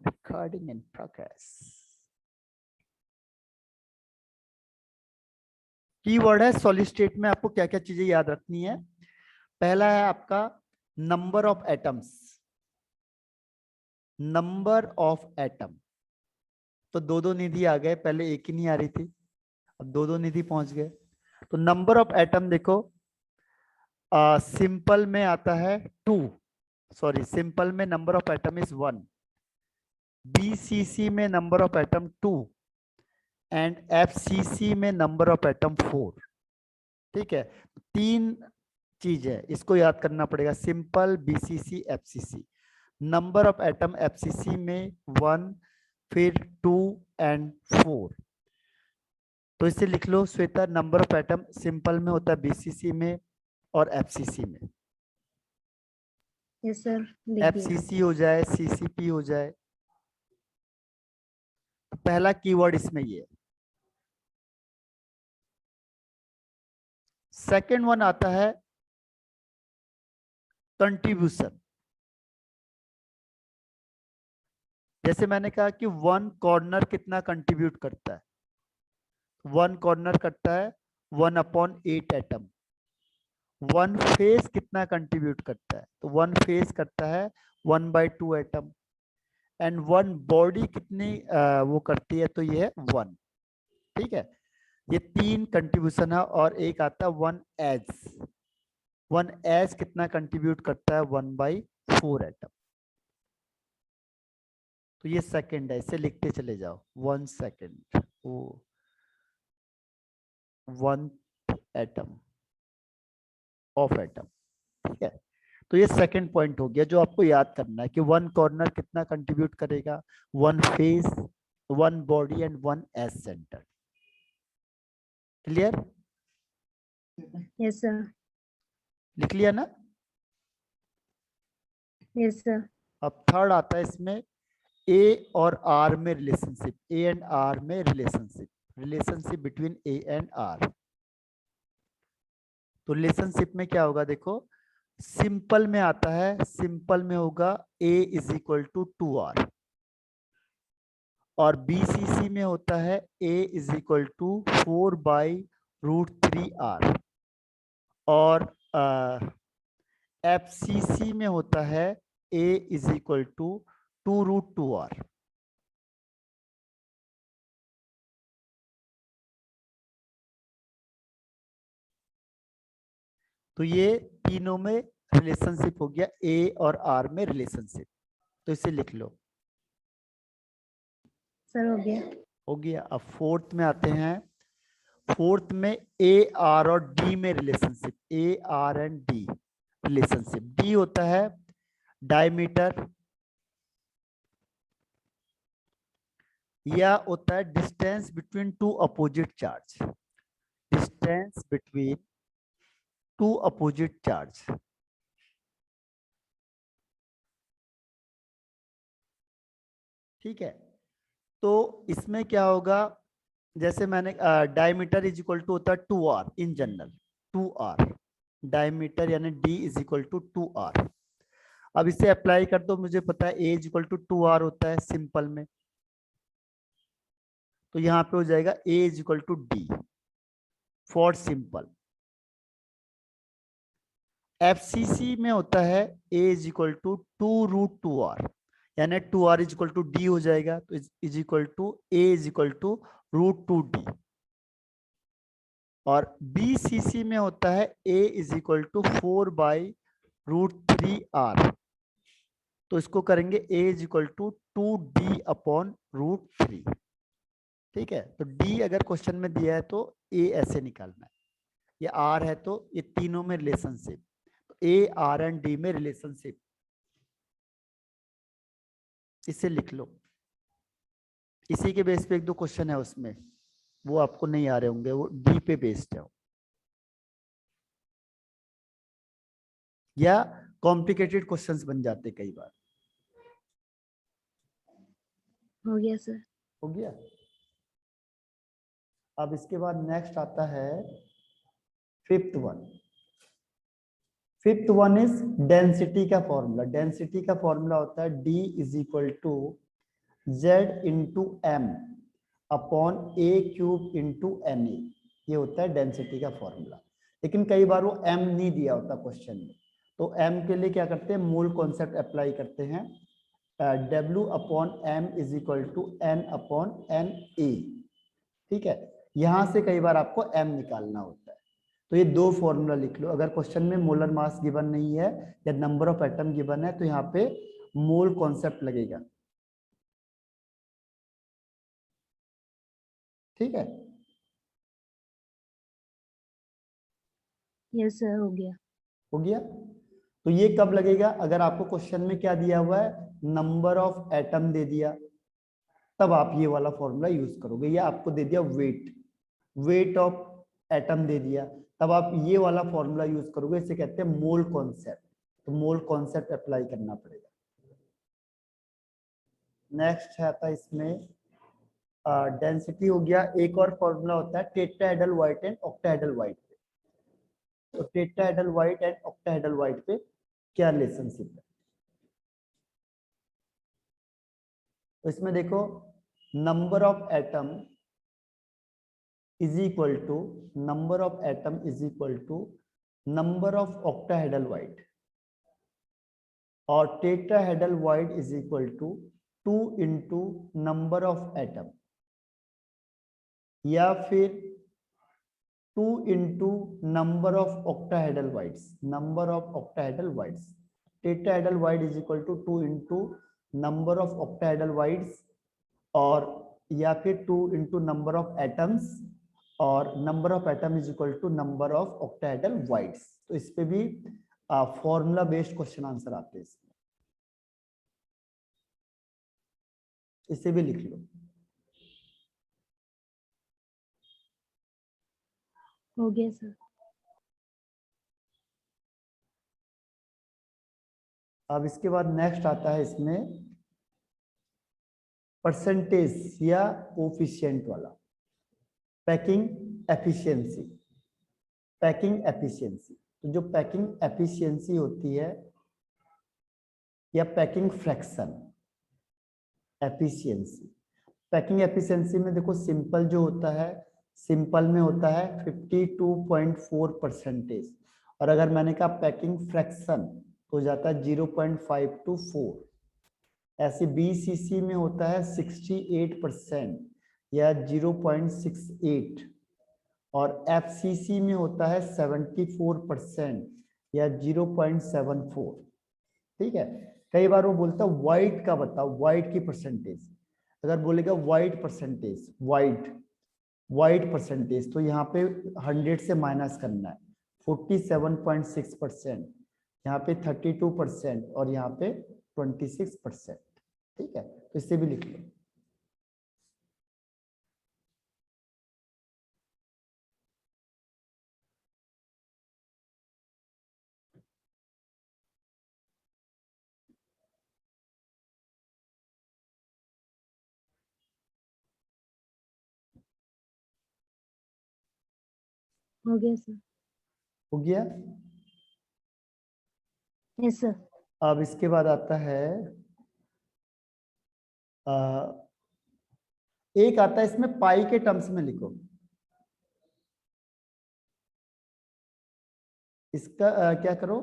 Recording in progress. Keyword है solid state में आपको क्या क्या चीजें याद रखनी है। पहला है आपका number of atoms, number of atom. तो दो दो निधि आ गए, पहले एक ही नहीं आ रही थी, अब दो दो निधि पहुंच गए। तो नंबर ऑफ एटम देखो, सिंपल में आता है 2, सॉरी सिंपल में number of atom is 1, BCC में number of atom 2 and FCC में नंबर ऑफ एटम 4। ठीक है, तीन चीज है, इसको याद करना पड़ेगा। Simple, BCC, FCC. Number of atom FCC में 1, फिर 2 एंड 4। तो इसे लिख लो Shweta, number of atom simple में होता है बीसीसी में और एफसीसी में। यस सर, लिख दिया। एफसीसी हो जाए, सीसीपी हो जाए। पहला कीवर्ड इसमें ये है। सेकंड वन आता है कंट्रीब्यूशन। जैसे मैंने कहा कि वन कॉर्नर कितना कंट्रीब्यूट करता है, वन कॉर्नर करता है 1/8 एटम। वन फेस कितना कंट्रीब्यूट करता है, तो वन फेस करता है 1/2 एटम। एंड वन बॉडी कितनी वो करती है, तो ये है 1। ठीक है, ये तीन कंट्रीब्यूशन है। और एक आता है वन एज। वन एज कितना कंट्रीब्यूट करता है, 1/4 एटम। तो ये सेकंड है, इसे लिखते चले जाओ। 1 सेकंड, वो 1 एटम ऑफ एटम। ठीक है, तो ये सेकंड पॉइंट हो गया जो आपको याद करना है कि वन कॉर्नर कितना कंट्रीब्यूट करेगा, one face, one body and one edge centre. Clear? Yes sir. लिख लिया ना? Yes sir. अब थर्ड आता है इसमें ए और आर में रिलेशनशिप, ए एंड आर में relationship, relationship between A and R. तो रिलेशनशिप में क्या होगा देखो, सिंपल में आता है, सिंपल में होगा A is equal to 2R। और बीसीसी में होता है A is equal to 4/√3R। और एफसीसी में होता है A is equal to 2√2R। तो ये तीनों में रिलेशनशिप हो गया, ए और आर में रिलेशनशिप। तो इसे लिख लो। सर हो गया। हो गया। अब फोर्थ में आते हैं। फोर्थ में ए आर और डी में relationship, A R and D relationship. D होता है डायमीटर, या होता है distance between two opposite charge, distance between two opposite charge. ठीक है, तो इसमें क्या होगा, जैसे मैंने डायमीटर इज इक्वल टू होता है 2R in general, 2R diameter, यानी D is equal to 2R। अब इसे अप्लाई कर दो, मुझे पता है A is equal to 2R होता है सिंपल में, तो यहाँ पे हो जाएगा A is equal to D for simple. FCC में होता है A is equal to 2√2R, यानी 2R is equal to D हो जाएगा, तो is equal to A is equal to √2D। और बीसीसी में होता है A is equal to 4/√3R, तो इसको करेंगे A is equal to 2D/√3। ठीक है, तो D अगर क्वेश्चन में दिया है तो A ऐसे निकालना है, ये R है तो ये तीनों में रिलेशनशिप, तो A R एंड D में रिलेशनशिप, इसे लिख लो। इसी के बेस पे एक दो क्वेश्चन है उसमें, वो आपको नहीं आ रहे होंगे, वो D पे बेस्ड है, या कॉम्प्लिकेटेड क्वेश्चंस बन जाते कई बार। हो गया सर। हो गया। अब इसके बाद नेक्स्ट आता है fifth one. Fifth one is density का फॉर्मूला। डेंसिटी का फॉर्मूला होता है D is equal to Z into M upon A cube into N A, ये होता है डेंसिटी का फॉर्मूला। लेकिन कई बार वो m नहीं दिया होता क्वेश्चन में, तो m के लिए क्या करते हैं, मोल कॉन्सेप्ट अप्लाई करते हैं। W upon M is equal to n upon N A. ठीक है, यहां से कई बार आपको m निकालना होता है। तो ये दो फॉर्मूला लिख लो। अगर क्वेश्चन में मोलर मास गिवन नहीं है या नंबर ऑफ एटम गिवन है तो यहाँ पे मोल कॉन्सेप्ट लगेगा। ठीक है, यस सर, हो गया। हो गया। तो ये कब लगेगा, अगर आपको क्वेश्चन में क्या दिया हुआ है, नंबर ऑफ एटम दे दिया, तब आप ये वाला फॉर्मूला यूज करोगे। या आपको दे दिया वेट, वेट ऑफ एटम दे दिया, तब आप ये वाला फॉर्मूला यूज करोगे। इसे कहते हैं मोल कॉन्सेप्ट। तो मोल कॉन्सेप्ट अप्लाई करना पड़ेगा। नेक्स्ट है आता है इसमें डेंसिटी हो गया। एक और फॉर्मूला होता है tetrahedral void and octahedral void पे। तो tetrahedral void and octahedral void पे क्या रिलेशनशिप है, तो इसमें देखो number of atom is equal to number of atom is equal to number of octahedral void, और tetrahedral void is equal to 2 into number of atom, या फिर 2 into number of octahedral voids. Number of octahedral voids, tetrahedral void is equal to 2 into number of octahedral voids, और या फिर 2 into number of atoms, और number of atom is equal to number of octahedral voids. तो इस पे भी formula based question answer आते हैं इसमें, इसे भी लिख लो। हो गया सर। अब इसके बाद नेक्स्ट आता है इसमें परसेंटेज या कोफिशिएंट वाला, पैकिंग एफिशिएंसी। पैकिंग एफिशिएंसी, तो जो पैकिंग एफिशिएंसी होती है या packing fraction efficiency, packing efficiency में देखो सिंपल जो होता है, सिंपल में होता है 52.4%, और अगर मैंने कहा पैकिंग फ्रैक्शन तो हो जाता है 0.524। ऐसे बीसीसी में होता है 68% या 0.68, और एफसीसी में होता है 74% या 0.74। ठीक है, कई बार वो बोलता है वाइट का बताओ, वाइट की परसेंटेज। अगर बोलेगा वाइट परसेंटेज, वाइट परसेंटेज, तो यहाँ पे 100 से माइनस करना है, 47.6%, यहाँ पे 32% और यहाँ पे 26%। ठीक है, तो इससे भी लिख लो। हो गया सर। हो गया। Yes sir. अब इसके बाद आता है एक आता है इसमें पाई के टर्म्स में लिखो। इसका क्या करो,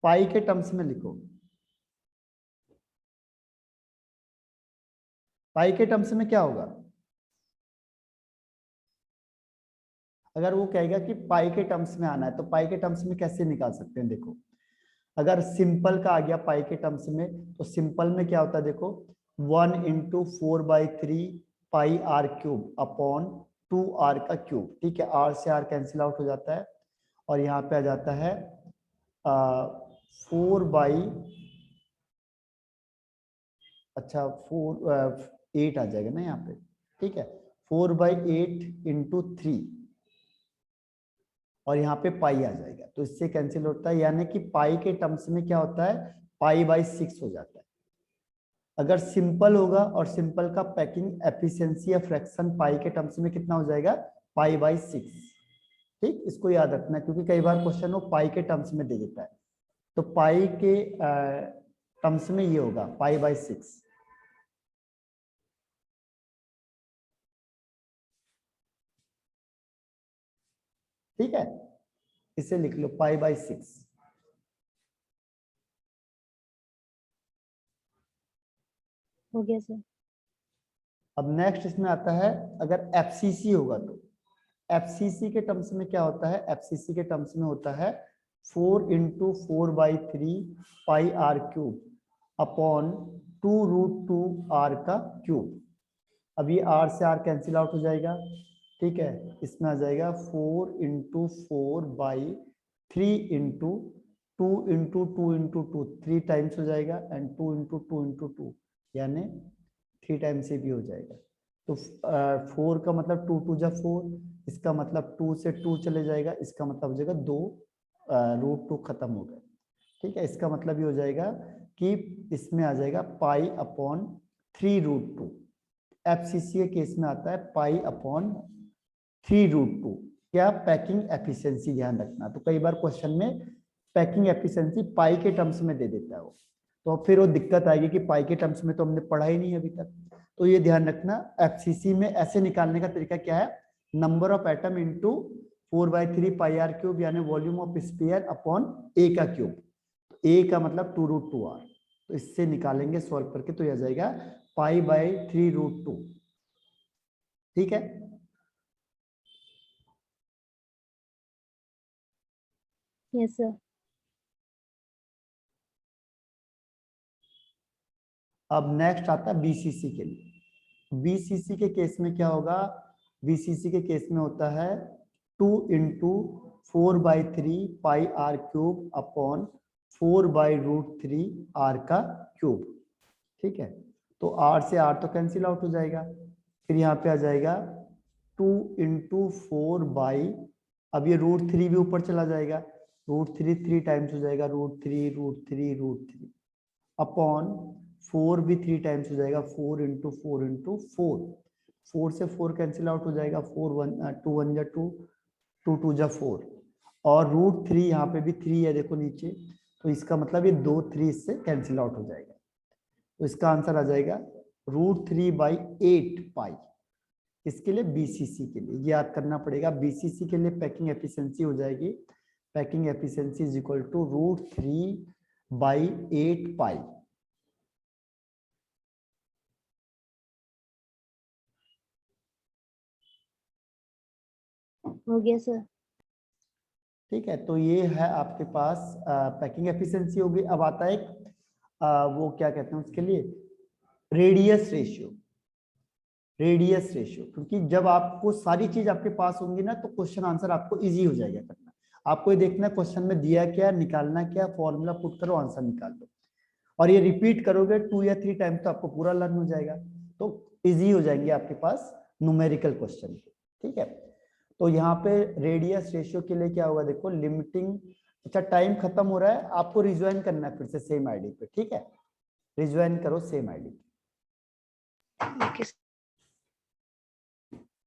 पाई के टर्म्स में लिखो। पाई के टर्म्स में क्या होगा, अगर वो कहेगा कि पाई के टर्म्स में आना है तो पाई के टर्म्स में कैसे निकाल सकते हैं। देखो अगर सिंपल का आ गया पाई के टर्म्स में, तो सिंपल में क्या होता है, देखो 1 into 4/3 pi R cube upon 2r का क्यूब। ठीक है, r से r कैंसिल आउट हो जाता है, और यहाँ पे आ जाता है 8 आ जाएगा ना यहाँ पे। ठीक है, 4/8 इंटू 3, और यहाँ पे पाई आ जाएगा, तो इससे कैंसिल होता है, यानी कि पाई के टर्म्स में क्या होता है, पाई/6 हो जाता है। अगर सिंपल होगा और सिंपल का पैकिंग एफिशिएंसी या फ्रैक्शन पाई के टर्म्स में कितना हो जाएगा, पाई/6। ठीक, इसको याद रखना क्योंकि कई बार क्वेश्चन वो पाई के टर्म्स में दे देता है। तो पाई के टर्म्स में ये होगा पाई/6। ठीक है, इसे लिख लो पाई बाई 6। हो गया सर। अब नेक्स्ट इसमें आता है अगर एफसीसी होगा तो एफसीसी के टर्म्स में क्या होता है, एफसीसी के टर्म्स में होता है 4 into 4/3 pi R cube upon 2√2 R का क्यूब। अब ये आर से आर कैंसिल आउट हो जाएगा, ठीक है, इसमें आ जाएगा 4 into 4/3 into 2 into 2 into 2 3 times हो जाएगा एंड 2 इंटू 2 इंटू 2 यानी 3 टाइम्स से भी हो जाएगा। तो 4 का मतलब 2 2 जा 4, इसका मतलब 2 से 2 चले जाएगा, इसका मतलब हो जाएगा 2 √2 खत्म हो गए, ठीक है। इसका मतलब ये हो जाएगा कि इसमें आ जाएगा पाई अपॉन 3√2। एफसीसी के केस में आता है पाई अपॉन 3√2। क्या, पैकिंग एफिशिएंसी, ध्यान रखना। तो कई बार क्वेश्चन में पैकिंग एफिशिएंसी पाई के टर्म्स में दे देता है वो, तो फिर वो दिक्कत आएगी कि पाई के टर्म्स में तो हमने पढ़ा ही नहीं अभी तक। तो ये ध्यान रखना, एफसीसी में ऐसे निकालने का तरीका क्या है, number of atom into 4/3 pi R cube यानी volume of sphere upon A का क्यूब। ए का मतलब 2√2 आर, तो इससे निकालेंगे सॉल्व करके, तो यह जाएगा पाई बाई 3√2, ठीक है। Yes sir. अब नेक्स्ट आता है बीसीसी के लिए। बीसीसी के केस में क्या होगा, बीसीसी के केस में होता है 2 into 4/3 pi R cube upon 4/√3 R का क्यूब, ठीक है। तो आर से आर तो कैंसिल आउट हो जाएगा, फिर यहाँ पे आ जाएगा 2 इंटू 4 अब ये √3 भी ऊपर चला जाएगा, √3 3 टाइम्स हो जाएगा, √3 अपॉन 4 भी 3 टाइम्स हो जाएगा, 4 इंटू 4 इंटू 4 से 4 कैंसिल आउट हो जाएगा, 2 1 जा 2 2 2 जा 4 और √3 यहाँ पे भी 3 है देखो नीचे, तो इसका मतलब ये 2 3 इससे कैंसिल आउट हो जाएगा। तो इसका आंसर आ जाएगा √3/8 पाई। इसके लिए बीसीसी के लिए ये याद करना पड़ेगा, बीसीसी के लिए पैकिंग एफिशिएंसी हो जाएगी, packing efficiency is equal to √3/8 pi. हो गया सर। ठीक है, तो ये है आपके पास पैकिंग एफिशिएंसी होगी। अब आता है एक वो क्या कहते हैं उसके लिए, रेडियस रेशियो। रेडियस रेशियो, क्योंकि जब आपको सारी चीज आपके पास होंगी ना तो क्वेश्चन आंसर आपको इजी हो जाएगा करना। आपको ये देखना क्वेश्चन में दिया क्या, निकालना क्या, फॉर्मूला पुट करो, आंसर निकाल दो, और ये रिपीट करोगे 2 या 3 टाइम तो आपको पूरा लर्न हो जाएगा, तो इजी हो जाएंगे आपके पास न्यूमेरिकल क्वेश्चन, ठीक है। तो यहाँ पे रेडियस रेशियो के लिए क्या होगा, देखो लिमिटिंग, अच्छा टाइम खत्म हो रहा है, आपको रिज्वाइन करना है फिर से सेम आईडी पे, ठीक है, रिज्वाइन करो सेम आईडी। ओके।